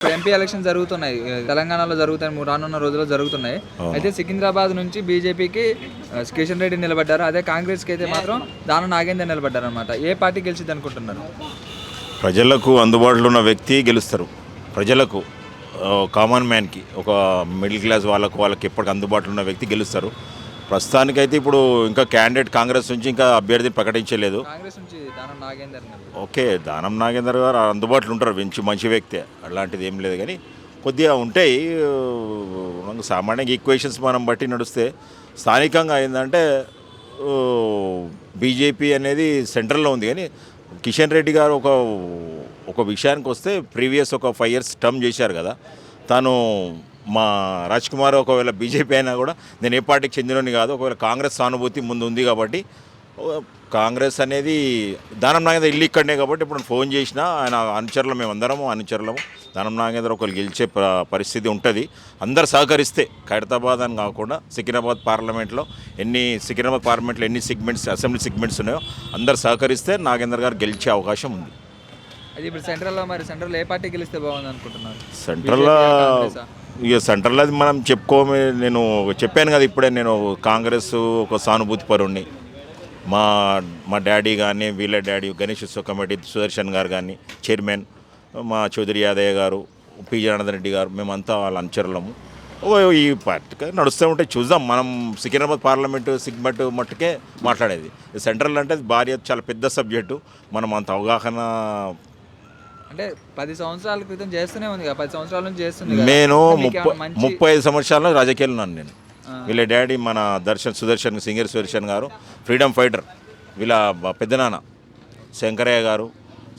ఇప్పుడు MP election జరుగుతున్నాయి, తెలంగాణలో జరుగుతాయి, రానున్న రోజుల్లో జరుగుతున్నాయి. అయితే సికింద్రాబాద్ నుంచి బీజేపీకి కిషన్ రెడ్డి నిలబడ్డారు, అదే కాంగ్రెస్కి అయితే మాత్రం దానం నాగేందర్ నిలబడ్డారు అనమాట. ఏ పార్టీ గెలిచిద్ది అనుకుంటున్నారు? ప్రజలకు అందుబాటులో ఉన్న వ్యక్తి గెలుస్తారు. ప్రజలకు, కామన్ మ్యాన్కి, ఒక మిడిల్ క్లాస్ వాళ్ళకి ఎప్పటికి అందుబాటులో ఉన్న వ్యక్తి గెలుస్తారు. ప్రస్తుతానికైతే ఇప్పుడు ఇంకా క్యాండిడేట్ కాంగ్రెస్ నుంచి ఇంకా అభ్యర్థిని ప్రకటించలేదు. కాంగ్రెస్ నుంచి దానం నాగేందర్. ఓకే, దానం నాగేందర్ గారు అందుబాటులో ఉంటారు, మంచి వ్యక్తే, అలాంటిది ఏం లేదు. కానీ కొద్దిగా ఉంటాయి సామాన్యంగా ఈక్వేషన్స్ మనం బట్టి నడిస్తే. స్థానికంగా ఏంటంటే బీజేపీ అనేది సెంట్రల్లో ఉంది. కానీ కిషన్ రెడ్డి గారు ఒక విషయానికి వస్తే ప్రీవియస్ ఒక 5 years టర్మ్ చేశారు కదా. తాను మా రాజ్ కుమార్ ఒకవేళ బీజేపీ అయినా కూడా నేను ఏ పార్టీకి చెందినని కాదు, ఒకవేళ కాంగ్రెస్ సానుభూతి ముందు ఉంది కాబట్టి కాంగ్రెస్ అనేది దానం నాగేందర్ ఇల్లు ఇక్కడనే కాబట్టి ఇప్పుడు ఫోన్ చేసినా ఆయన అనుచరులు, మేమందరము అనుచరులము, దానం నాగేందర్ ఒకరు గెలిచే పరిస్థితి ఉంటుంది. అందరు సహకరిస్తే, ఖైరతాబాద్ అని కాకుండా సికింద్రాబాద్ పార్లమెంట్లో ఎన్ని సెగ్మెంట్స్, అసెంబ్లీ సెగ్మెంట్స్ ఉన్నాయో అందరు సహకరిస్తే నాగేందర్ గారు గెలిచే అవకాశం ఉంది. అది ఇప్పుడు సెంట్రల్లో ఏ పార్టీ గెలిస్తే బాగుంది అనుకుంటున్నారు? సెంట్రల్లో అది మనం నేను చెప్పాను కదా ఇప్పుడే, నేను కాంగ్రెస్ ఒక సానుభూతి పరుణ్ణి. మా డాడీ కానీ, వీళ్ళ డాడీ గణేష్ ఉత్సవ కమిటీ సుదర్శన్ గారు కానీ చైర్మన్, మా చౌదరి యాదయ్య గారు, పి జనార్దన్ రెడ్డి గారు, మేమంతా వాళ్ళ అనుచరులము. ఈ పార్టీ నడుస్తూ ఉంటే చూద్దాం. మనం సికింద్రాబాద్ పార్లమెంటు సిగ్మెంట్ మట్టుకే మాట్లాడేది. సెంట్రల్ అంటే భారీ చాలా పెద్ద సబ్జెక్టు, మనం అంత అవగాహన అంటే 10 సంవత్సరాల క్రితం చేస్తూనే ఉంది కదా, 10 సంవత్సరాల నుంచి చేస్తుంది. నేను 35 సంవత్సరాలు రాజకీయాలు ఉన్నాను నేను. వీళ్ళ డాడీ మన సింగర్ సుదర్శన్ గారు ఫ్రీడమ్ ఫైటర్, వీళ్ళ పెద్దనాన్న శంకరయ్య గారు,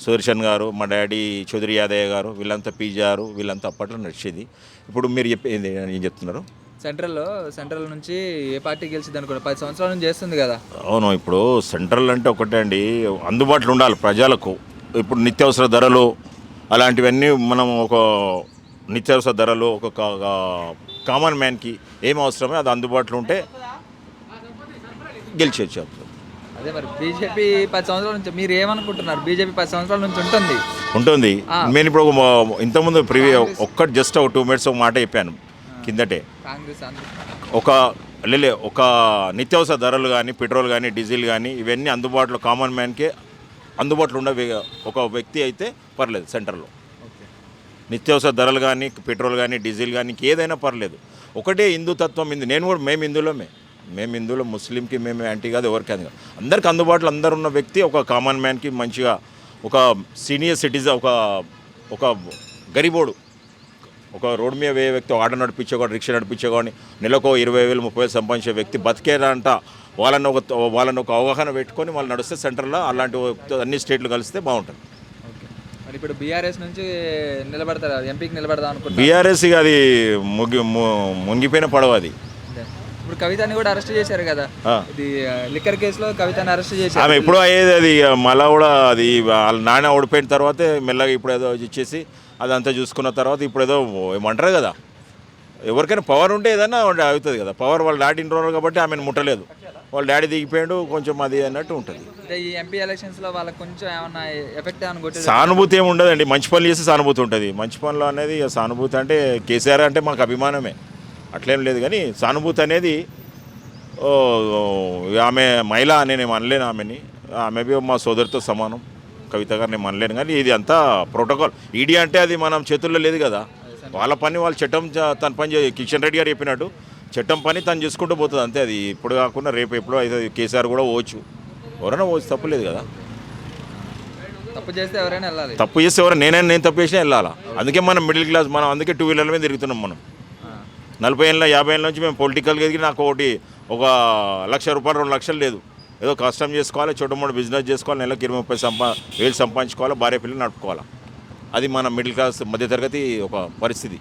సుదర్శన్ గారు, మా డాడీ చౌదరి యాదయ్య గారు, వీళ్ళంతా పీజారు, వీళ్ళంతా అప్పట్లో నడిచేది. ఇప్పుడు మీరు ఏం చెప్తున్నారు? సెంట్రల్ నుంచి ఏ పార్టీ గెలిచింది అనుకోండి, 10 సంవత్సరాల నుంచి చేస్తుంది కదా. అవును, ఇప్పుడు సెంట్రల్ అంటే ఒకటే అండి, అందుబాటులో ఉండాలి ప్రజలకు. ఇప్పుడు నిత్యావసర ధరలు అలాంటివన్నీ మనం ఒక నిత్యావసర ధరలు ఒక కామన్ మ్యాన్కి ఏం అవసరమో అది అందుబాటులో ఉంటే గెలిచేచ్చు. అదే మరి బీజేపీ 10 సంవత్సరాల నుంచి మీరు ఏమనుకుంటున్నారు? బీజేపీ 10 సంవత్సరాల నుంచి ఉంటుంది. నేను ఇప్పుడు ఇంతకుముందు జస్ట్ 2 minutes ఒక మాట చెప్పాను కిందటే. కాంగ్రెస్ ఒక నిత్యావసర ధరలు కానీ, పెట్రోల్ కానీ, డీజిల్ కానీ ఇవన్నీ అందుబాటులో కామన్ మ్యాన్కే అందుబాటులో ఉండే ఒక వ్యక్తి అయితే పర్లేదు. సెంటర్లో నిత్యావసర ధరలు కానీ, పెట్రోల్ కానీ, డీజిల్ కానీ ఏదైనా పర్లేదు. ఒకటే హిందుతత్వం మేము హిందువులో ముస్లింకి మేము యాంటీ కాదు, ఎవరికి కాదు, అందరికి అందుబాటులో అందరు ఉన్న వ్యక్తి ఒక కామన్ మ్యాన్కి మంచిగా, ఒక సీనియర్ సిటిజన్, ఒక గరీబోడు, ఒక రోడ్డు మీద వేయ వ్యక్తి, ఆటో నడిపించేవాడు, రిక్షా నడిపించేవాడిని, నెలకు 20,000 30,000 సంపాదించే వ్యక్తి బతికేదంట. వాళ్ళని ఒక అవగాహన పెట్టుకొని వాళ్ళు నడిస్తే సెంటర్లో అలాంటి అన్ని స్టేట్లు కలిస్తే బాగుంటుంది. మరి ఇప్పుడు బీఆర్ఎస్ నుంచి నిలబడతారు, ఎంపీకి నిలబడదాం అనుకుంటున్నారు? బీఆర్ఎస్ అది మునిగిపోయిన పడవ. అది ఇప్పుడు కవితని కూడా అరెస్ట్ చేశారు కదా, ఇది లిక్కర్ కేసులో కవితని అరెస్ట్ చేశారు. ఆమె ఎప్పుడో అయ్యేది, అది మళ్ళా కూడా అది వాళ్ళ నాన్న ఓడిపోయిన తర్వాతే మెల్లగా ఇప్పుడు ఏదో ఇచ్చేసి అదంతా చూసుకున్న తర్వాత ఇప్పుడు ఏదో ఏమంటారు కదా, ఎవరికైనా పవర్ ఉంటే ఏదైనా అవుతుంది కదా. పవర్ వాళ్ళ డాడీ ఇంట్రోల్ కాబట్టి ఆమెను ముట్టలేదు, వాళ్ళ డాడీ దిగిపోయాడు కొంచెం అది అన్నట్టు ఉంటుంది. ఈ ఎంపీ ఎలక్షన్స్లో వాళ్ళకి కొంచెం ఏమన్నా ఎఫెక్ట్ అనుకుంటే సానుభూతి ఏమి ఉండదండి. మంచి పనులు చేస్తే సానుభూతి ఉంటుంది. మంచి పనులు అనేది సానుభూతి అంటే కేసీఆర్ అంటే మాకు అభిమానమే, అట్లేం లేదు. కానీ సానుభూతి అనేది ఆమె మహిళ అని నేను అనలేను ఆమెని, ఆమె మా సోదరితో సమానం. కవిత గారు నేను అనలేను. కానీ ఇది అంతా ప్రోటోకాల్. ఈడీ అంటే అది మనం చేతుల్లో లేదు కదా, వాళ్ళ పని వాళ్ళు చట్టం తన పని కిషన్ రెడ్డి గారు చెప్పినట్టు చట్టం పని తను చేసుకుంటూ పోతుంది అంతే. అది ఇప్పుడు కాకుండా రేపు ఎప్పుడో అయితే కేసీఆర్ కూడా పోవచ్చు, ఎవరైనా పోవచ్చు, తప్పులేదు కదా. తప్పు చేస్తే ఎవరైనా వెళ్ళాలి, నేను తప్పు చేసినా వెళ్ళాలా. అందుకే మనం మిడిల్ క్లాస్, మనం అందుకే 2 wheeler మీద తిరుగుతున్నాం. మనం 40 ఏళ్ళ 50 ఏళ్ళ నుంచి మేము పొలిటికల్గా ఎదిగి నాకు ఒక 1,00,000 రూపాయలు 2 లక్షలు లేదు, ఏదో కష్టం చేసుకోవాలి, చోటమోట బిజినెస్ చేసుకోవాలి, నెలకు 20-30 సంపాదించుకోవాలి, భార్య పిల్లలు నడుపుకోవాలి. అది మన మిడిల్ క్లాస్ మధ్యతరగతి ఒక పరిస్థితి.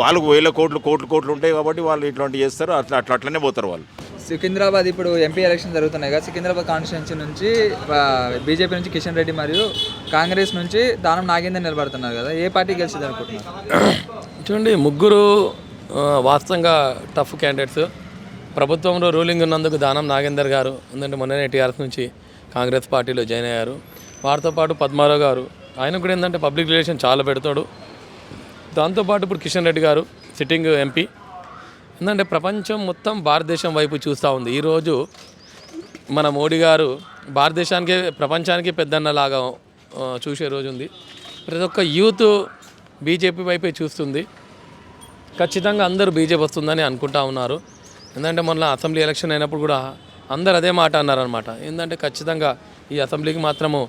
వాళ్ళకు 1,000 కోట్లు ఉంటాయి కాబట్టి వాళ్ళు ఇట్లాంటివి చేస్తారు, అట్లనే పోతారు వాళ్ళు. సికింద్రాబాద్ ఇప్పుడు ఎంపీ ఎలక్షన్ జరుగుతున్నాయి కదా, సికింద్రాబాద్ కాన్స్టిట్యున్సీ నుంచి బీజేపీ నుంచి కిషన్ రెడ్డి మరియు కాంగ్రెస్ నుంచి దానం నాగేందర్ నిలబడుతున్నారు కదా, ఏ పార్టీ గెలిచింది అనుకుంటున్నారు? చూడండి, ముగ్గురు వాస్తవంగా టఫ్ క్యాండిడేట్స్. ప్రభుత్వంలో రూలింగ్ ఉన్నందుకు దానం నాగేందర్ గారు ఎందుకంటే మొన్ననే టీఆర్ఎస్ నుంచి కాంగ్రెస్ పార్టీలో జాయిన్ అయ్యారు. వారితో పాటు పద్మారావు గారు, ఆయన కూడా ఏంటంటే పబ్లిక్ రిలేషన్ చాలా పెడతాడు. దాంతోపాటు ఇప్పుడు కిషన్ రెడ్డి గారు సిట్టింగ్ ఎంపీ. ఎందుకంటే ప్రపంచం మొత్తం భారతదేశం వైపు చూస్తూ ఉంది. ఈరోజు మన మోడీ గారు భారతదేశానికే ప్రపంచానికే పెద్దన్నలాగా చూసే రోజు ఉంది. ప్రతి ఒక్క యూత్ బీజేపీ వైపే చూస్తుంది. ఖచ్చితంగా అందరూ బీజేపీ వస్తుందని అనుకుంటా ఉన్నారు. ఎందుకంటే మొన్న అసెంబ్లీ ఎలక్షన్ అయినప్పుడు కూడా అందరు అదే మాట అన్నారనమాట. ఏంటంటే ఖచ్చితంగా ఈ అసెంబ్లీకి మాత్రము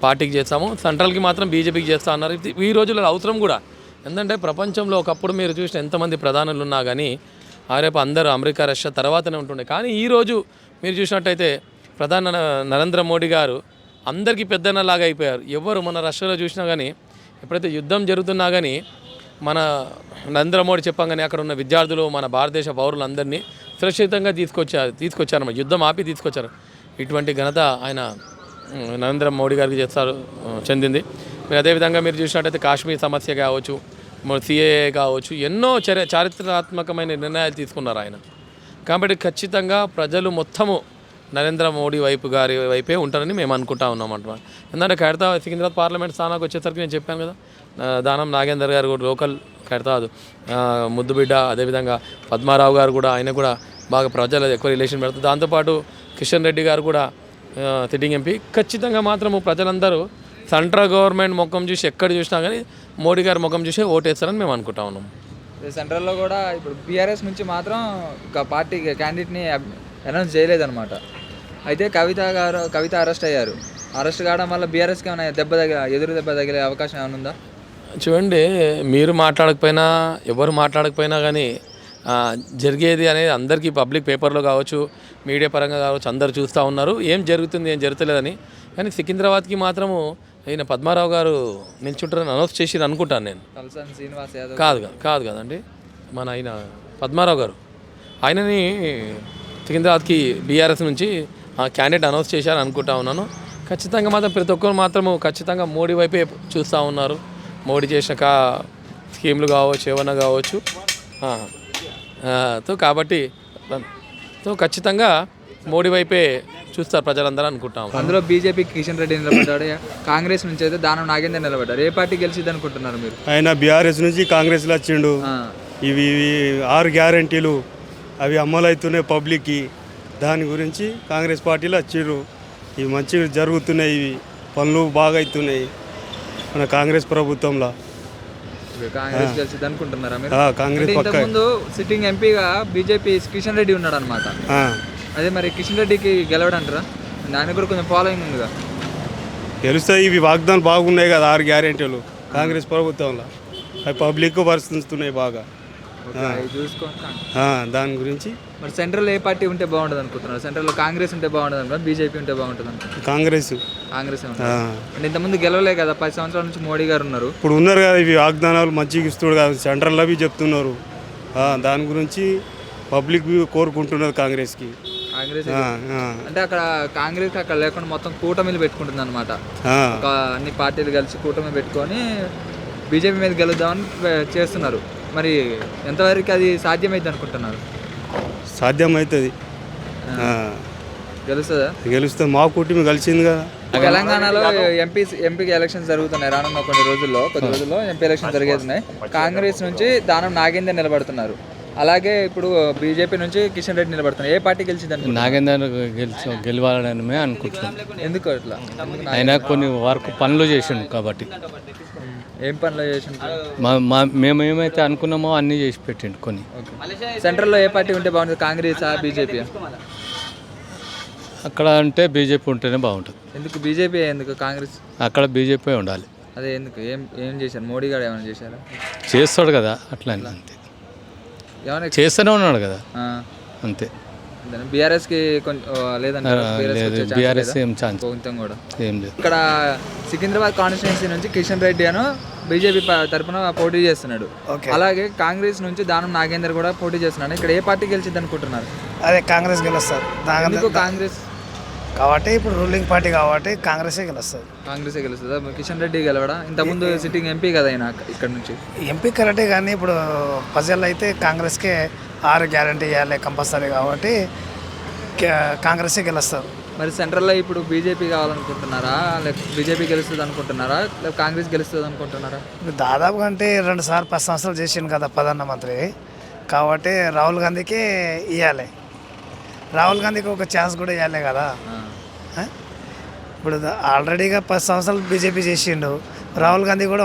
పార్టీకి చేస్తాము, సెంట్రల్కి మాత్రం బీజేపీకి చేస్తా అన్నారు. ఈ రోజుల్లో అవసరం కూడా. ఎందుకంటే ప్రపంచంలో ఒకప్పుడు మీరు చూసిన ఎంతమంది ప్రధానులు ఉన్నా కానీ రేపు అందరూ అమెరికా రష్యా తర్వాతనే ఉంటుండే. కానీ ఈరోజు మీరు చూసినట్టయితే ప్రధాని నరేంద్ర మోడీ గారు అందరికీ పెద్దన్నలాగా అయిపోయారు. ఎవరు మన రష్యాలో చూసినా కానీ ఎప్పుడైతే యుద్ధం జరుగుతున్నా కానీ మన నరేంద్ర మోడీ చెప్పంగానే అక్కడ ఉన్న విద్యార్థులు మన భారతదేశ పౌరులందరినీ సురక్షితంగా తీసుకొచ్చారు. యుద్ధం ఆపి తీసుకొచ్చారు. ఇటువంటి ఘనత ఆయన నరేంద్ర మోడీ గారికి చెందింది. అదేవిధంగా మీరు చూసినట్టయితే కాశ్మీర్ సమస్య కావచ్చు, సిఏఏ కావచ్చు, ఎన్నో చారిత్రాత్మకమైన నిర్ణయాలు తీసుకున్నారు ఆయన. కాబట్టి ఖచ్చితంగా ప్రజలు మొత్తము నరేంద్ర మోడీ గారి వైపే ఉంటారని మేము అనుకుంటా ఉన్నాం అంటున్నాం. ఎందుకంటే సికింద్రాబాద్ పార్లమెంట్ స్థానానికి వచ్చేసరికి నేను చెప్పాను కదా, దానం నాగేందర్ గారు కూడా లోకల్ ఖైరతాబాద్ ముద్దుబిడ్డ, అదేవిధంగా పద్మారావు గారు కూడా ఆయన కూడా బాగా ప్రజలు ఎక్కువ రిలేషన్ పెడతారు. దాంతోపాటు కిషన్ రెడ్డి గారు కూడా సిట్టింగ్ ఎంపీ. ఖచ్చితంగా మాత్రము ప్రజలందరూ సెంట్రల్ గవర్నమెంట్ ముఖం చూసి ఎక్కడ చూసినా కానీ మోడీ గారి ముఖం చూసి ఓటేస్తారని మేము అనుకుంటా ఉన్నాం. సెంట్రల్లో కూడా ఇప్పుడు బీఆర్ఎస్ నుంచి మాత్రం ఒక పార్టీ క్యాండిడేట్ని అనౌన్స్ చేయలేదన్నమాట. అయితే కవిత అరెస్ట్ అయ్యారు. అరెస్ట్ కావడం వల్ల బీఆర్ఎస్కి ఏమైనా ఎదురు దెబ్బ తగిలే అవకాశం ఏమైనా ఉందా? చూడండి, మీరు మాట్లాడకపోయినా ఎవరు మాట్లాడకపోయినా కానీ జరిగేది అనేది అందరికీ పబ్లిక్ పేపర్లో కావచ్చు, మీడియా పరంగా కావచ్చు, అందరు చూస్తూ ఉన్నారు ఏం జరుగుతుంది ఏం జరుగుతలేదని. కానీ సికింద్రాబాద్కి మాత్రము ఈయన పద్మారావు గారు నిల్చుంటారని అనౌన్స్ చేసి అనుకుంటాను నేను. తలసాని శ్రీనివాస్ యాదవ్ కాదు కదండి, మన ఆయన పద్మారావు గారు ఆయనని సికింద్రాబాద్కి బీఆర్ఎస్ నుంచి క్యాండిడేట్ అనౌన్స్ చేశారని అనుకుంటా ఉన్నాను. ఖచ్చితంగా మాత్రం ప్రతి ఒక్కరు మాత్రము ఖచ్చితంగా మోడీ వైపే చూస్తూ ఉన్నారు. మోడీ చేసిన స్కీమ్లు కావచ్చు, ఏమన్నా కావచ్చు. కాబట్టి ఖచ్చితంగా మోడీ వైపే చూస్తారు ప్రజలందరూ అనుకుంటాం. అందులో బీజేపీకి కిషన్ రెడ్డి నిలబడ్డాడు, కాంగ్రెస్ నుంచి అయితే దానం నాగేందర్ నిలబడ్డారు. ఏ పార్టీ గెలిచిద్ది అనుకుంటున్నారు మీరు? ఆయన బీఆర్ఎస్ నుంచి కాంగ్రెస్లో వచ్చిండు. ఇవి 6 గ్యారంటీలు అవి అమలు అవుతున్నాయి పబ్లిక్కి. దాని గురించి కాంగ్రెస్ పార్టీలో వచ్చిర్రు. ఇవి మంచిగా జరుగుతున్నాయి, ఇవి పనులు బాగా అవుతున్నాయి మన కాంగ్రెస్ ప్రభుత్వంలో. కాంగ్రెస్ గెలిచిద్ది అనుకుంటున్నారా మీరు? కాంగ్రెస్ ఇంతకుముందు సిట్టింగ్ ఎంపీగా బీజేపీ కిషన్ రెడ్డి ఉన్నాడు అనమాట. అదే మరి కిషన్ రెడ్డికి గెలవడంటారా? దానికి కూడా కొంచెం ఫాలోయింగ్ ఉందిగా. గెలుస్తాయి. ఇవి వాగ్దానాలు బాగున్నాయి కదా 6 గ్యారెంటీలు కాంగ్రెస్ ప్రభుత్వంలో. అవి పబ్లిక్ పరిస్థితున్నాయి బాగా. దాని గురించి మరి సెంట్రల్ ఏ పార్టీ ఉంటే బాగుంటుంది అనుకుంటున్నారు? సెంట్రల్లో కాంగ్రెస్ ఉంటే బాగుంటుంది అనుకుంటున్నారు, బీజేపీ ఉంటే బాగుంటుంది అనుకుంటున్నారు? కాంగ్రెస్ అంటే ఇంతకుముందు గెలవలే కదా, 10 సంవత్సరాల నుంచి మోడీ గారు ఉన్నారు. ఇప్పుడు ఉన్నారు కదా, ఇవి వాగ్దానాలు మంచిగా ఇస్తున్నారు కదా, సెంట్రల్లో అవి చెప్తున్నారు. దాని గురించి పబ్లిక్ కోరుకుంటున్నారు కాంగ్రెస్కి. అంటే అక్కడ కాంగ్రెస్ అక్కడ లేకుండా మొత్తం కూటమిలు పెట్టుకుంటుంది అనమాట. అన్ని పార్టీలు కలిసి కూటమి పెట్టుకొని బీజేపీ మీద గెలుద్దామని చేస్తున్నారు. మరి ఎంతవరకు అది సాధ్యమైంది అనుకుంటున్నారు? సాధ్యమవుతుంది, గెలుస్తుంది. మా కూటమి కలిసింది కదా. తెలంగాణలో ఎంపీకి ఎలక్షన్స్ జరుగుతున్నాయి రానున్న కొద్ది రోజుల్లో ఎంపీ ఎలక్షన్ జరిగేస్తున్నాయి. కాంగ్రెస్ నుంచి దానం నాగేందర్ నిలబడుతున్నారు, అలాగే ఇప్పుడు బీజేపీ నుంచి కిషన్ రెడ్డి నిలబడుతున్నారు. ఏ పార్టీ గెలిచింది? నాగేందర్ గెలవాలని మేము అనుకుంటున్నాం. ఎందుకు అట్లా? ఆయన కొన్ని వర్క్ పనులు చేసిండు కాబట్టి. ఏం పనులు చేసిండు? మేము ఏమైతే అనుకున్నామో అన్నీ చేసి పెట్టిండు కొన్ని. సెంట్రల్లో ఏ పార్టీ ఉంటే బాగుంటుంది, కాంగ్రెస్ బీజేపీ? అక్కడ అంటే బీజేపీ ఉంటేనే బాగుంటుంది. ఎందుకు బీజేపీ, ఎందుకు కాంగ్రెస్? అక్కడ బీజేపీ ఉండాలి. అదే ఎందుకు? ఏం చేశారు మోడీ గారు? ఏమైనా చేశారా? చేస్తాడు కదా అట్లా, అంతే చేస్తూనే ఉన్నాడు కదా, అంతే. బీఆర్ఎస్కి లేదంటే బీఆర్ఎస్ ఏం ఛాన్స్ కూడా ఏం లేదు. ఇక్కడ సికింద్రాబాద్ కాన్స్టిట్యున్సీ నుంచి కిషన్ రెడ్డి అను బీజేపీ తరఫున పోటీ చేస్తున్నాడు, అలాగే కాంగ్రెస్ నుంచి దానం నాగేందర్ కూడా పోటీ చేస్తున్నాడు. ఇక్కడ ఏ పార్టీ గెలిచింది అనుకుంటున్నారు? అదే కాంగ్రెస్ గెలుస్తారు. కాంగ్రెస్ కాబట్టి ఇప్పుడు రూలింగ్ పార్టీ కాబట్టి కాంగ్రెసే గెలుస్తుంది. కాంగ్రెసే గెలుస్తుందా? కిషన్ రెడ్డి గెలవడా? ఇంతకుముందు సిట్టింగ్ ఎంపీ కదా ఆయన ఇక్కడ నుంచి. ఎంపీ కరెక్టే, కానీ ఇప్పుడు ప్రజల్లో అయితే కాంగ్రెస్కే 6 గ్యారంటీ ఇవ్వాలి కంపల్సరీ కాబట్టి కాంగ్రెసే గెలుస్తారు. మరి సెంట్రల్లో ఇప్పుడు బీజేపీ కావాలనుకుంటున్నారా, లేకపోతే బీజేపీ గెలుస్తుంది అనుకుంటున్నారా, లేకపోతే కాంగ్రెస్ గెలుస్తుంది అనుకుంటున్నారా? దాదాపు అంటే 2 సార్లు 10 సంవత్సరాలు చేసిండు కదా ప్రధానమంత్రి, కాబట్టి రాహుల్ గాంధీకి ఇవ్వాలి. రాహుల్ గాంధీకి ఒక ఛాన్స్ కూడా ఇవ్వాలి కదా. ఆ? ఇప్పుడు ఆల్రెడీగా 10 సంవత్సరాలు బీజేపీ చేసిండు. రాహుల్ గాంధీ కూడా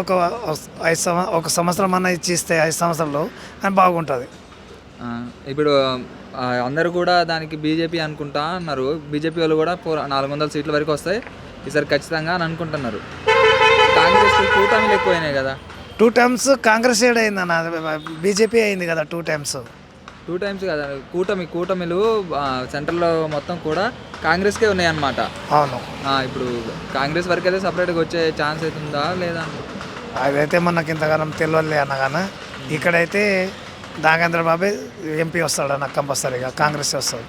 ఒక సంవత్సరం అన్న ఇచ్చిస్తే 5 సంవత్సరాలు అని బాగుంటుంది. ఇప్పుడు అందరూ కూడా దానికి బీజేపీ అనుకుంటా అన్నారు. బీజేపీ వాళ్ళు కూడా 400 సీట్ల వరకు వస్తాయి ఈసారి ఖచ్చితంగా అని అనుకుంటున్నారు. కాంగ్రెస్ కూటమిలు ఎక్కువైనాయి కదా. 2 టైమ్స్ కాంగ్రెస్ సైడ్ అయిందన్న, బీజేపీ అయింది కదా 2 టైమ్స్. 2 టైమ్స్ కదా. కూటమిలు సెంట్రల్లో మొత్తం కూడా కాంగ్రెస్కే ఉన్నాయన్నమాట. అవును, ఇప్పుడు కాంగ్రెస్ వరకు అయితే సపరేట్గా వచ్చే ఛాన్స్ అవుతుందా లేదా? అదైతే మనకి ఇంతగానం తెలియలే అన్నగానే. ఇక్కడైతే నాగేంద్ర బాబే ఎంపీ వస్తాడు అన్న, కంపల్సరీగా కాంగ్రెస్ వస్తుంది.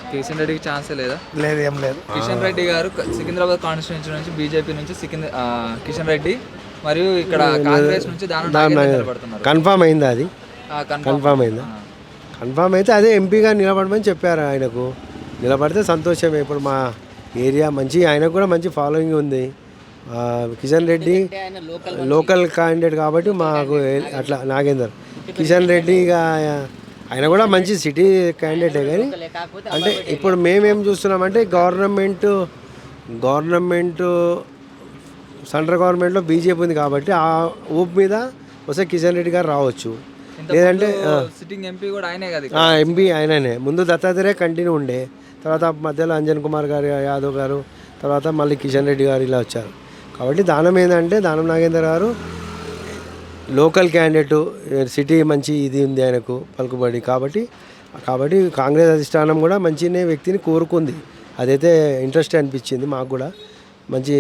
కిషన్ రెడ్డికి ఛాన్సే లేదా? లేదు, ఏం లేదు. కిషన్ రెడ్డి గారు సికింద్రాబాద్ కాన్స్టిట్యూన్సీ నుంచి బీజేపీ నుంచి కిషన్ రెడ్డి మరియు ఇక్కడ కాంగ్రెస్ నుంచి నిలబడుతున్నారు. కన్ఫామ్ అయిందా? అది కన్ఫామ్ అయిందా? కన్ఫామ్ అయితే అదే ఎంపీగా నిలబడమని చెప్పారు. ఆయనకు నిలబడితే సంతోషమే. ఇప్పుడు మా ఏరియా మంచి, ఆయనకు కూడా మంచి ఫాలోయింగ్ ఉంది. కిషన్ రెడ్డి లోకల్ క్యాండిడేట్ కాబట్టి మాకు అట్లా నాగేందర్ కిషన్ రెడ్డి ఆయన కూడా మంచి సిటీ క్యాండిడేటే. కానీ అంటే ఇప్పుడు మేమేం చూస్తున్నామంటే గవర్నమెంట్ సెంట్రల్ గవర్నమెంట్లో బీజేపీ ఉంది కాబట్టి ఆ ఊపు మీద వస్తే కిషన్ రెడ్డి గారు రావచ్చు. లేదంటే సిట్టింగ్ ఎంపీ కూడా ఆయనే కదా. ఎంపీ ఆయననే. ముందు దత్తాత్రేయ కంటిన్యూ ఉండే, తర్వాత మధ్యలో అంజన్ కుమార్ గారు, యాదవ్ గారు, తర్వాత మళ్ళీ కిషన్ రెడ్డి గారు ఇలా వచ్చారు. కాబట్టి దానం ఏంటంటే దానం నాగేందర్ గారు లోకల్ క్యాండిడేట్, సిటీ మంచి ఇది ఉంది ఆయనకు పలుకుబడి. కాబట్టి కాంగ్రెస్ అధిష్టానం కూడా మంచినే వ్యక్తిని కోరుకుంది. అదైతే ఇంట్రెస్ట్ అనిపించింది మాకు కూడా. మంచి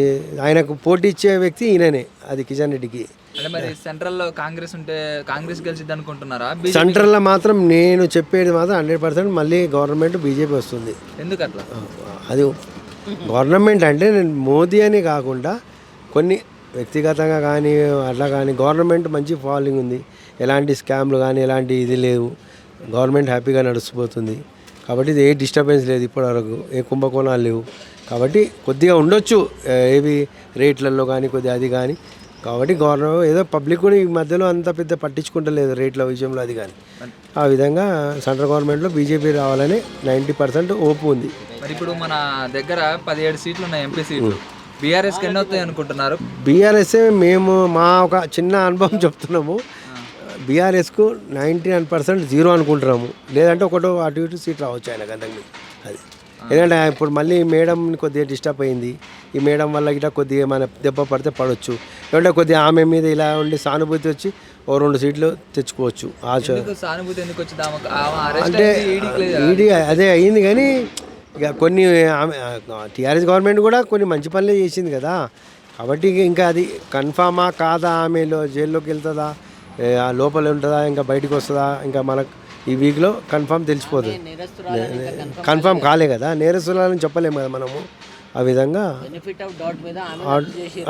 ఆయనకు పోటీ ఇచ్చే వ్యక్తి ఈయననే, అది కిషన్ రెడ్డికి. అంటే మరి సెంట్రల్లో కాంగ్రెస్ ఉంటే కాంగ్రెస్ గెలిచిద్ది అనుకుంటున్నారా? సెంట్రల్లో మాత్రం నేను చెప్పేది మాత్రం 100% మళ్ళీ గవర్నమెంట్ బీజేపీ వస్తుంది. ఎందుకు అట్లా? అది గవర్నమెంట్ అంటే నేను మోదీ అని కాకుండా కొన్ని వ్యక్తిగతంగా కానీ అట్లా కానీ గవర్నమెంట్ మంచి ఫాలోయింగ్ ఉంది. ఎలాంటి స్కామ్లు కానీ ఎలాంటి ఇది లేవు. గవర్నమెంట్ హ్యాపీగా నడిచిపోతుంది. కాబట్టి ఇది ఏ డిస్టర్బెన్స్ లేదు ఇప్పటివరకు, ఏ కుంభకోణాలు లేవు. కాబట్టి కొద్దిగా ఉండొచ్చు ఏవి రేట్లలో కానీ కొద్దిగా అది కానీ. కాబట్టి గవర్నమెంట్ ఏదో పబ్లిక్ కూడా ఈ మధ్యలో అంత పెద్ద పట్టించుకుంటలేదు రేట్ల విషయంలో అది కానీ. ఆ విధంగా సెంట్రల్ గవర్నమెంట్లో బీజేపీ రావాలని 90% ఓపు ఉంది. మరి ఇప్పుడు మన దగ్గర 17 సీట్లు ఉన్నాయి ఎంపీ సీట్లు. బీఆర్ఎస్కి ఎన్ని వస్తాయి అనుకుంటున్నారు? బీఆర్ఎస్ఏ మేము మా ఒక చిన్న అనుభవం చెప్తున్నాము. బీఆర్ఎస్కు 99% 0 అనుకుంటున్నాము. లేదంటే ఒకటో అటు ఇటు సీట్ రావచ్చు ఆయనకు అంతకు. అది ఎందుకంటే ఇప్పుడు మళ్ళీ మేడం కొద్దిగా డిస్టర్బ్ అయింది. ఈ మేడం వల్ల గిట్లా కొద్దిగా మన దెబ్బ పడితే పడవచ్చు. లేదంటే కొద్దిగా ఆమె మీద ఇలా ఉండి సానుభూతి వచ్చి 2 సీట్లు తెచ్చుకోవచ్చు. సానుభూతి ఎందుకు వచ్చింది? అంటే ఈడీ అదే అయింది. కానీ ఇక కొన్ని టీఆర్ఎస్ గవర్నమెంట్ కూడా కొన్ని మంచి పనులే చేసింది కదా. కాబట్టి ఇంకా అది కన్ఫామా కాదా, ఆమె జైల్లోకి వెళ్తుందా, లోపల ఉంటుందా, ఇంకా బయటకు వస్తుందా, ఇంకా మనకు ఈ వీక్లో కన్ఫామ్ తెలిసిపోతుంది. కన్ఫామ్ కాలే కదా, నేరస్తులని చెప్పలేము కదా మనము. ఆ విధంగా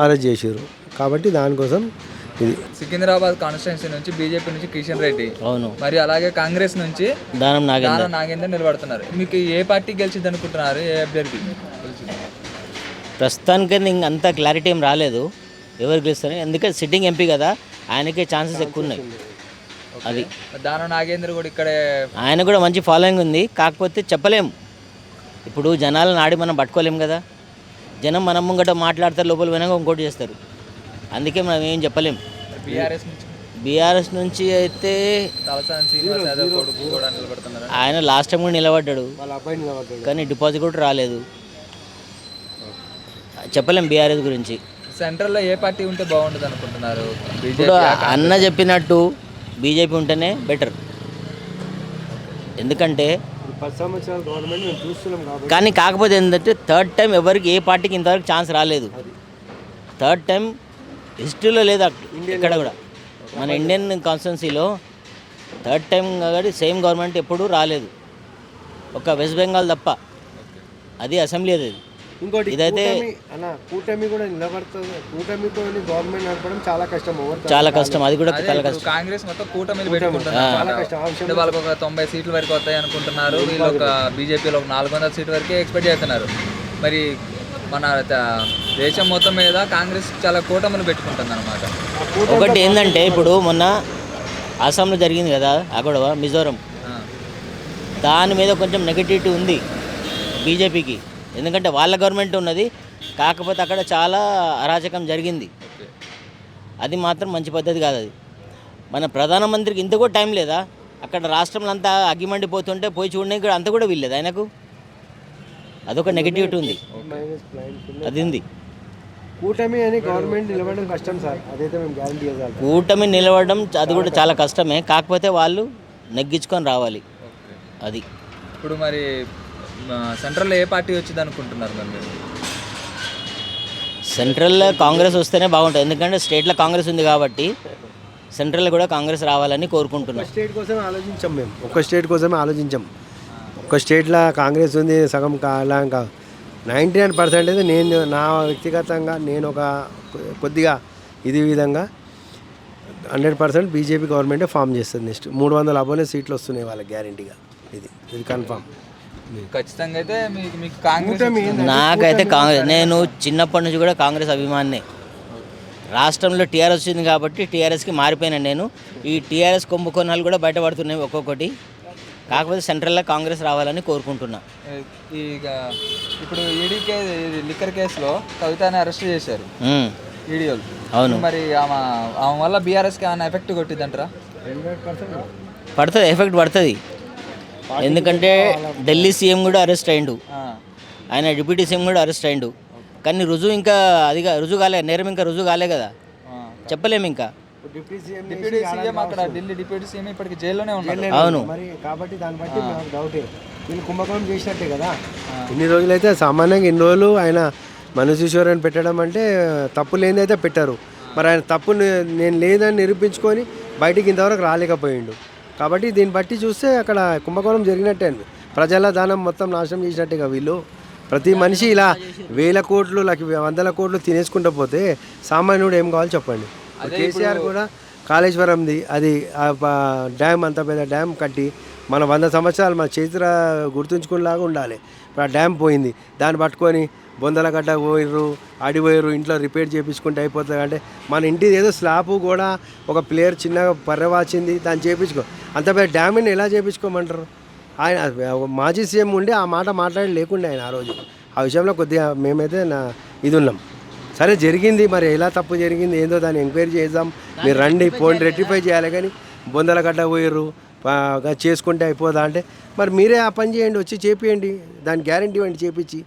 అరెస్ట్ చేసారు. కాబట్టి దానికోసం ఇది సికింద్రాబాద్ కాన్స్టిట్యున్సీ నుంచి బీజేపీ నుంచి కిషన్ రెడ్డి, అవును, మరి అలాగే కాంగ్రెస్ నుంచి దానం నాగేందర్ నిలబడుతున్నారు. మీకు ఏ పార్టీ గెలిచింది అనుకుంటున్నారు? ఏ అభ్యర్థి? ప్రస్తుతానికి అంత క్లారిటీ ఏం రాలేదు ఎవరు గెలుస్తారు. ఎందుకంటే సిట్టింగ్ ఎంపీ కదా, ఆయనకే ఛాన్సెస్ ఎక్కువ ఉన్నాయి. అది దానం నాగేందర్ కూడా ఇక్కడే, ఆయన కూడా మంచి ఫాలోయింగ్ ఉంది. కాకపోతే చెప్పలేము, ఇప్పుడు జనాల నాడి మనం పట్టుకోలేము కదా. జనం మనం ముంగట మాట్లాడతారు, లోపల పోయినాక ఇంకోటి చేస్తారు. అందుకే మనం ఏం చెప్పలేము. బీఆర్ఎస్ నుంచి అయితే ఆయన లాస్ట్ టైం కూడా నిలబడ్డాడు, కానీ డిపాజిట్ కూడా రాలేదు. చెప్పలేం బీఆర్ఎస్ గురించి. సెంట్రల్లో ఏ పార్టీ ఉంటే బాగుంటుంది అనుకుంటున్నారు? ఇప్పుడు అన్న చెప్పినట్టు బీజేపీ ఉంటేనే బెటర్. ఎందుకంటే 10 సంవత్సరాల గవర్నమెంట్ మేము చూస్తున్నాం కాబట్టి. కానీ కాకపోతే ఏంటంటే థర్డ్ టైం ఎవరికి ఏ పార్టీకి ఇంతవరకు ఛాన్స్ రాలేదు. థర్డ్ టైం హిస్టరీలో లేదు ఇక్కడ కూడా. మన ఇండియన్ కాన్స్టిట్యున్సీలో థర్డ్ టైం కాబట్టి సేమ్ గవర్నమెంట్ ఎప్పుడూ రాలేదు, ఒక వెస్ట్ బెంగాల్ తప్ప. అది అసెంబ్లీ అది. ఇంకోటి ఇదైతే కూటమి కూడా నిలబడుతుంది. కూటమితో గవర్నమెంట్ నడపడం చాలా కష్టం, చాలా కష్టం. అది కూడా చాలా కష్టం. కాంగ్రెస్ మొత్తం కూటమిలు పెట్టుకుంటున్నారు. వాళ్ళకి ఒక 90 సీట్ల వరకు వస్తాయి అనుకుంటున్నారు. వీళ్ళు ఒక బీజేపీలో ఒక 400 సీట్ల వరకే ఎక్స్పెక్ట్ చేస్తున్నారు. మరి మన దేశం మొత్తం మీద కాంగ్రెస్ చాలా కూటములు పెట్టుకుంటుంది అనమాట. ఒకటి ఏంటంటే ఇప్పుడు మొన్న అస్సాంలో జరిగింది కదా ఆ గొడవ, మిజోరం, దాని మీద కొంచెం నెగటివిటీ ఉంది బీజేపీకి. ఎందుకంటే వాళ్ళ గవర్నమెంట్ ఉన్నది, కాకపోతే అక్కడ చాలా అరాచకం జరిగింది. అది మాత్రం మంచి పద్ధతి కాదు. అది మన ప్రధానమంత్రికి ఇంత కూడా టైం లేదా? అక్కడ రాష్ట్రంలో అంతా అగ్గిమండిపోతుంటే పోయి చూడడానికి కూడా అంత కూడా వీల్లేదు ఆయనకు. అదొక నెగటివిటీ ఉంది, అది ఉంది. కూటమి అని గవర్నమెంట్ నిలబడడం కష్టం సార్, అదైతే మేము గ్యారంటీ ఇవ్వాలి. కూటమి నిలవడం అది కూడా చాలా కష్టమే, కాకపోతే వాళ్ళు నెగ్గించుకొని రావాలి. అది ఇప్పుడు మరి సెంట్రల్లో ఏ పార్టీ వచ్చింది అనుకుంటున్నారు మరి మీరు? సెంట్రల్లో కాంగ్రెస్ వస్తేనే బాగుంటుంది, ఎందుకంటే స్టేట్లో కాంగ్రెస్ ఉంది కాబట్టి సెంట్రల్లో కూడా కాంగ్రెస్ రావాలని కోరుకుంటున్నాం. స్టేట్ కోసమే ఆలోచించాం మేము, ఒక్క స్టేట్ కోసమే ఆలోచించాం. ఒక్క స్టేట్లో కాంగ్రెస్ ఉంది, సగం అలా ఇంకా 99% అయితే నేను నా వ్యక్తిగతంగా నేను ఒక కొద్దిగా ఇది విధంగా 100% బీజేపీ గవర్నమెంటే ఫామ్ చేస్తుంది. నెక్స్ట్ 300 అబోనే సీట్లు వస్తున్నాయి వాళ్ళకి గ్యారంటీగా, ఇది కన్ఫామ్. ఖచ్చితంగా అయితే మీకు కాంగ్రెస్ నాకైతే కాంగ్రెస్, నేను చిన్నప్పటి నుంచి కూడా కాంగ్రెస్ అభిమానినే. రాష్ట్రంలో టీఆర్ఎస్ వచ్చింది కాబట్టి టీఆర్ఎస్కి మారిపోయినా నేను. ఈ టీఆర్ఎస్ కుంభకోణాలు కూడా బయటపడుతున్నాయి ఒక్కొక్కటి, కాకపోతే సెంట్రల్లో కాంగ్రెస్ రావాలని కోరుకుంటున్నా. ఇక ఇప్పుడు ఈడీకే లిక్కర్ కేసులో కవితని అరెస్ట్ చేశారు ఈడీఓలు. అవును, మరి ఆమె వల్ల బీఆర్ఎస్కి ఏమైనా ఎఫెక్ట్ కొట్టిద్దంటారా? పడుతుంది, ఎఫెక్ట్ పడుతుంది. ఎందుకంటే ఢిల్లీ సీఎం కూడా అరెస్ట్ అయ్యిండు, ఆయన డిప్యూటీ సీఎం కూడా అరెస్ట్ అయ్యిండు. కానీ రుజువు ఇంకా అదిగా రుజువు కాలే, నేరం ఇంకా రుజువు కాలే కదా, చెప్పలేము ఇంకా. డిప్యూటీ సీఎం అక్కడ ఢిల్లీ డిప్యూటీ సీఎం ఇప్పటికి జైల్లోనే ఉన్నారు. అవును, మరి కాబట్టి దాన్ని బట్టి నాకు డౌటే, వీళ్ళు కుంభకోణం చేసినట్టే కదా. ఇన్ని రోజులైతే సామాన్యంగా ఇన్ని రోజులు ఆయన మనోజ్ కిషోర్ అని పెట్టడం అంటే తప్పు లేనిదైతే పెట్టారు. మరి ఆయన తప్పు నేను లేదని నిరూపించుకొని బయటికి ఇంతవరకు రాలేకపోయిండు. కాబట్టి దీన్ని బట్టి చూస్తే అక్కడ కుంభకోణం జరిగినట్టే, ప్రజల దానం మొత్తం నాశనం చేసినట్టేగా వీళ్ళు. ప్రతి మనిషి ఇలా 1000 కోట్లు 100 కోట్లు తినేసుకుంటూ పోతే సామాన్యుడు ఏం కావాలి చెప్పండి. కేసీఆర్ కూడా కాళేశ్వరంది అది డ్యామ్, అంత పెద్ద డ్యామ్ కట్టి మన 100 సంవత్సరాలు మన చరిత్ర గుర్తుంచుకునేలాగా ఉండాలి. ఇప్పుడు ఆ డ్యామ్ పోయింది, దాన్ని పట్టుకొని బొందలగడ్డ పోయిర్రు, ఆడిపోయారు, ఇంట్లో రిపేర్ చేయించుకుంటే అయిపోతుంది. అంటే మన ఇంటిది ఏదో స్లాబ్ కూడా ఒక ప్లేయర్ చిన్నగా పర్రవాచింది, దాన్ని చేయించుకో, అంత పెద్ద డ్యామ్ని ఎలా చేయించుకోమంటారు? ఆయన మాజీ సీఎం ఉండి ఆ మాట మాట్లాడి లేకుండే ఆయన ఆ రోజు. ఆ విషయంలో కొద్దిగా మేమైతే ఇది ఉన్నాం. సరే జరిగింది, మరి ఎలా తప్పు జరిగింది ఏందో దాన్ని ఎంక్వైరీ చేద్దాం, మీరు రండి పోండి రెక్టిఫై చేయాలి. కానీ బొందలగడ్డ పోయారు చేసుకుంటే అయిపోదా అంటే మరి మీరే ఆ పని చేయండి, వచ్చి చేపియండి, దాని గ్యారంటీ ఇవ్వండి, చేపించి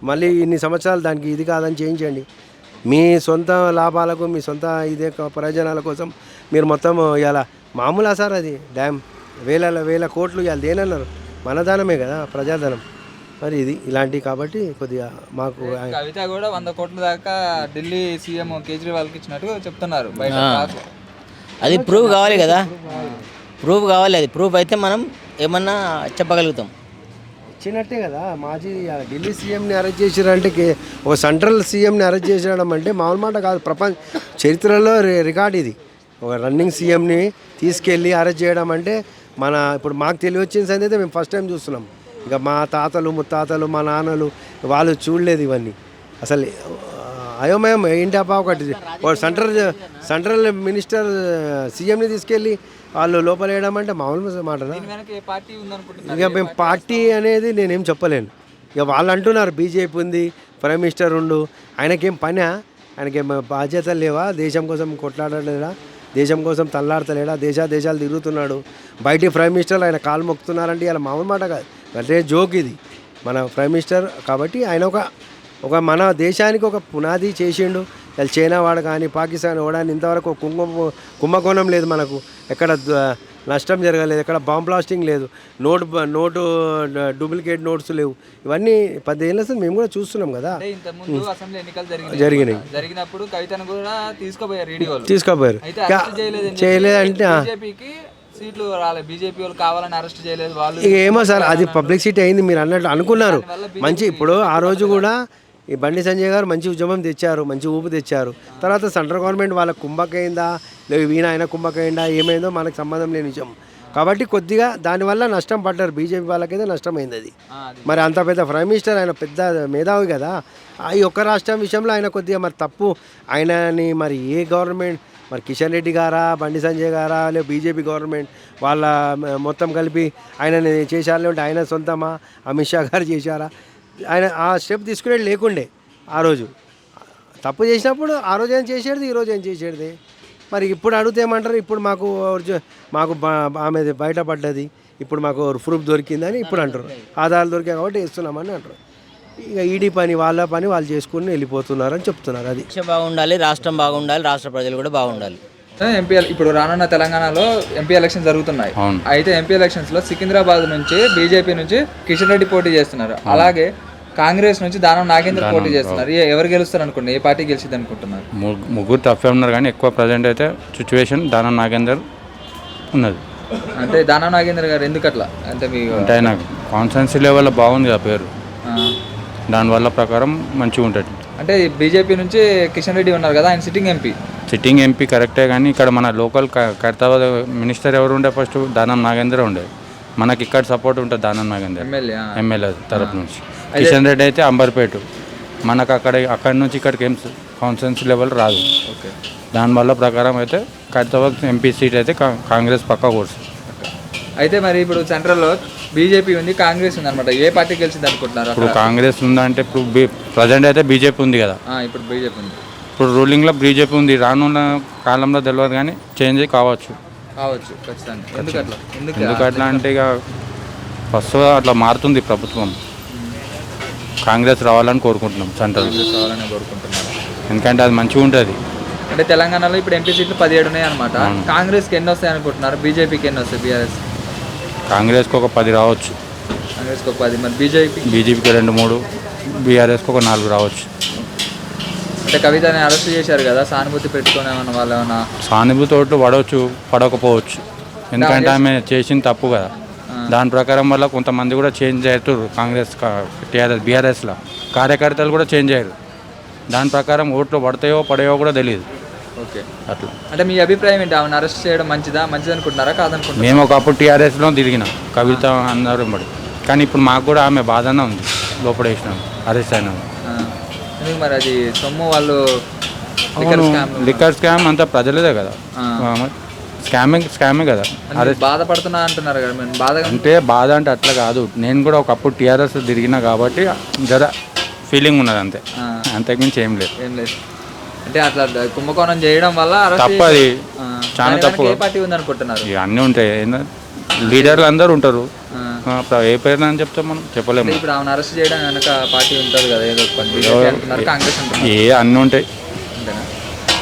మళ్ళీ ఇన్ని సంవత్సరాలు దానికి ఇది కాదని చేయించండి. మీ సొంత లాభాలకు మీ సొంత ఇదే ప్రయోజనాల కోసం మీరు మొత్తం ఇలా మామూలు సార్ అది డ్యామ్ 1000 కోట్లు ఇవాళ దేనన్నారు, మనదానమే కదా, ప్రజాధనం. మరి ఇది ఇలాంటివి కాబట్టి కొద్దిగా మాకు కవిత కూడా 100 కోట్ల దాకా ఢిల్లీ సీఎం కేజ్రీవాల్కి ఇచ్చినట్టు చెప్తున్నారు బయట. అది ప్రూఫ్ కావాలి కదా, ప్రూఫ్ కావాలి. అది ప్రూఫ్ అయితే మనం ఏమన్నా చెప్పగలుగుతాం. ఇచ్చినట్టే కదా. మాజీ ఢిల్లీ సీఎంని అరెస్ట్ చేసారంటే, ఒక సెంట్రల్ సీఎంని అరెస్ట్ చేసడం అంటే మామూలు మాట కాదు. ప్రపంచ చరిత్రలో రికార్డ్ ఇది. ఒక రన్నింగ్ సీఎంని తీసుకెళ్ళి అరెస్ట్ చేయడం అంటే మన ఇప్పుడు మాకు తెలియవచ్చిన సంగతి అయితే మేము ఫస్ట్ టైం చూస్తున్నాం. ఇక మా తాతలు ముత్తాతలు మా నాన్నలు వాళ్ళు చూడలేదు ఇవన్నీ. అసలు అయోమయం ఏంటి అబ్బా, ఒకటి సెంట్రల్ మినిస్టర్ సీఎంని తీసుకెళ్ళి వాళ్ళు లోపల వేయడం అంటే మామూలు మాటనా? ఇక మేము పార్టీ అనేది నేనేం చెప్పలేను. ఇక వాళ్ళు అంటున్నారు బీజేపీ ఉంది, ప్రైమ్ మినిస్టర్ ఉండు, ఆయనకేం పనా, ఆయనకేం బాధ్యతలు లేవా, దేశం కోసం కొట్లాడలేదా, దేశం కోసం తల్లాడతలేడా, దేశాలు తిరుగుతున్నాడు, బయటికి ప్రైమ్ మినిస్టర్ ఆయన కాలు మొక్కుతున్నారంటే ఇలా మామూలు మాట కాదు, అంటే జోక్ ఇది. మన ప్రైమ్ మినిస్టర్ కాబట్టి ఆయన ఒక మన దేశానికి ఒక పునాది చేసిండు. చైనా వాడు కానీ పాకిస్తాన్ వాడని ఇంతవరకు కుంభకోణం లేదు, మనకు ఎక్కడ నష్టం జరగలేదు, ఎక్కడ బాంబ్ బ్లాస్టింగ్ లేదు, నోటు డూప్లికేట్ నోట్స్ లేవు. ఇవన్నీ 10 ఏళ్ళ మేము కూడా చూస్తున్నాం కదా. అసెంబ్లీ ఎన్నికలు జరిగినప్పుడు కవితను కూడా తీసుకోపోయారు చేయలేదంటే సీట్లు రాలేదు, బీజేపీ వాళ్ళు కావాలని అరెస్ట్ చేయలేదు వాళ్ళు. ఇక ఏమో సార్ అది పబ్లిసిటీ అయింది, మీరు అన్నట్టు అనుకున్నారు మంచి. ఇప్పుడు ఆ రోజు కూడా ఈ బండి సంజయ్ గారు మంచి ఉద్యమం తెచ్చారు, మంచి ఊపు తెచ్చారు. తర్వాత సెంట్రల్ గవర్నమెంట్ వాళ్ళ కుంభకైందా లేదు వీణ ఆయన కుంభకైందా ఏమైందో మనకు సంబంధం లేని విషయం. కాబట్టి కొద్దిగా దానివల్ల నష్టం పడ్డారు, బీజేపీ వాళ్ళకైతే నష్టమైంది అది. మరి అంత పెద్ద ప్రైమ్ మినిస్టర్, ఆయన పెద్ద మేధావి కదా, ఈ ఒక్క రాష్ట్రం విషయంలో ఆయన కొద్దిగా మరి తప్పు. ఆయనని మరి ఏ గవర్నమెంట్, మరి కిషన్ రెడ్డి గారా, బండి సంజయ్ గారా, లేదా బీజేపీ గవర్నమెంట్ వాళ్ళ మొత్తం కలిపి ఆయనని చేశారా, లేకుంటే ఆయన సొంతమా, అమిత్ షా గారు చేశారా? ఆయన ఆ స్టెప్ తీసుకునేది లేకుండే ఆ రోజు. తప్పు చేసినప్పుడు ఆ రోజు ఏం చేసేది, ఈ రోజు ఏం చేసేది. మరి ఇప్పుడు అడిగితే ఏమంటారు, ఇప్పుడు మాకు ఆమె బయటపడ్డది, ఇప్పుడు మాకు ప్రూఫ్ దొరికిందని ఇప్పుడు అంటారు, ఆధారాలు దొరికాయి కాబట్టి వేస్తున్నామని అంటారు. ఇక ఈడీ పని వాళ్ళ పని వాళ్ళు చేసుకుని వెళ్ళిపోతున్నారు అని చెప్తున్నారు. అది దేశం బాగుండాలి, రాష్ట్రం బాగుండాలి, రాష్ట్ర ప్రజలు కూడా బాగుండాలి. ఎంపీ ఇప్పుడు రానున్న తెలంగాణలో ఎంపీ ఎలక్షన్ జరుగుతున్నాయి. అయితే ఎంపీ ఎలక్షన్స్ లో సికింద్రాబాద్ నుంచి బీజేపీ నుంచి కిషన్ రెడ్డి పోటీ చేస్తున్నారు, అలాగే కాంగ్రెస్ నుంచి దానం నాగేంద్ర పోటీ చేస్తున్నారు. ఎవరు గెలుస్తారు అనుకోండి, ఏ పార్టీ గెలిచింది అనుకుంటున్నారు? ముగ్గురు తప్పే ఉన్నారు, కానీ ఎక్కువ ప్రజెంట్ అయితే సిచ్యువేషన్ దానం నాగేందర్ ఉన్నది. అంటే దానం నాగేంద్ర గారు ఎందుకు అట్లా అంటే అంటే ఆయన కాన్స్టెన్సీ లెవెల్లో బాగుంది ఆ పేరు, దానివల్ల ప్రకారం మంచిగా ఉంటుంది. అంటే బీజేపీ నుంచి కిషన్ రెడ్డి ఉన్నారు కదా, ఆయన సిట్టింగ్ ఎంపీ కరెక్టే, కానీ ఇక్కడ మన లోకల్ ఖైరతాబాద్ మినిస్టర్ ఎవరు ఉండే ఫస్ట్ దానం నాగేంద్ర ఉండే. మనకి ఇక్కడ సపోర్ట్ ఉంటుంది దానం నాగేందర్ ఎమ్మెల్యే తరపు నుంచి. కిషన్ రెడ్డి అయితే అంబర్పేట, మనకు అక్కడి నుంచి ఇక్కడికి ఏం కాన్స్టెన్సీ లెవెల్ రాదు. దానివల్ల ప్రకారం అయితే ఖైరతాబాద్ ఎంపీ సీట్ అయితే కాంగ్రెస్ పక్కా కోర్సు. అయితే మరి ఇప్పుడు సెంట్రల్లో బీజేపీ ఉంది, కాంగ్రెస్ ఉంది అనమాట, ఏ పార్టీ గెలిచింది అనుకుంటున్నారు? ఇప్పుడు కాంగ్రెస్ ఉందంటే ఇప్పుడు ప్రజెంట్ అయితే బీజేపీ ఉంది కదా, ఇప్పుడు బీజేపీ ఉంది, ఇప్పుడు రూలింగ్లో బీజేపీ ఉంది. రానున్న కాలంలో తెలియదు కానీ చేంజ్ కావచ్చు ఖచ్చితంగా. ఎందుకట్లా అంటే ఇక ఫస్ట్ అట్లా మారుతుంది ప్రభుత్వం, కాంగ్రెస్ రావాలని కోరుకుంటున్నాం సెంట్రల్, ఎందుకంటే అది మంచిగా ఉంటుంది. అంటే తెలంగాణలో ఇప్పుడు ఎంపీ సీట్లు 17 ఉన్నాయి అనమాట. కాంగ్రెస్కి ఎన్ని వస్తాయి అనుకుంటున్నారు, బీజేపీకి ఎన్ని వస్తాయి? కాంగ్రెస్కి ఒక 10 రావచ్చు, కాంగ్రెస్కి ఒక 10, మరి బీజేపీకి 2-3, బీఆర్ఎస్కి ఒక 4 రావచ్చు. అంటే కవితని అరెస్ట్ చేశారు కదా, సానుభూతి పెట్టుకుని ఏమన్నా వాళ్ళు ఏమన్నా? సానుభూతి ఓట్లు పడవచ్చు, పడకపోవచ్చు, ఎందుకంటే ఆమె చేసింది తప్పు కదా. దాని ప్రకారం వల్ల కొంతమంది కూడా చేంజ్ అవుతారు, కాంగ్రెస్ టీఆర్ఎస్ బీఆర్ఎస్లో కార్యకర్తలు కూడా చేంజ్ అయ్యారు. దాని ప్రకారం ఓట్లు పడతాయో పడేయో కూడా తెలియదు. ఓకే, అట్లా. అంటే మీ అభిప్రాయం ఏంటి, ఆమెను అరెస్ట్ చేయడం మంచిది అనుకుంటున్నారా, కాదనుకుంటున్నారా? మేము ఒకప్పుడు టీఆర్ఎస్లో తిరిగినాం, కవిత అన్నారు బడి, కానీ ఇప్పుడు మాకు కూడా ఆమె బాధనే ఉంది, లోపడేసినాం, అరెస్ట్ అయినాం. ఎందుకు మరి అది సొమ్ము వాళ్ళు లిక్కర్ స్కామ్ అంతా ప్రజలదే కదా, స్కామే కదా. బాధపడుతున్నా అంటున్నారు కదా, మేము బాధ అంటే అట్లా కాదు, నేను కూడా ఒకప్పుడు టీఆర్ఎస్ తిరిగినా కాబట్టి జర ఫీలింగ్ ఉన్నది అంతే, అంతకుమించి ఏం లేదు. అంటే అట్లా కుంభకోణం చేయడం వల్ల తప్పది, చాలా తప్పు. ఏ పార్టీ ఉంది అనుకుంటున్నారు? అన్నీ ఉంటాయి, లీడర్లు అందరూ ఉంటారు, ఏ పేరు అని చెప్తాం మనం చెప్పలేము. ఇప్పుడు ఆమెను అరెస్ట్ చేయడం వెనక పార్టీ ఉంటుంది కదా, ఏదో కాంగ్రెస్ అంటున్నారు, అన్నీ ఉంటాయి.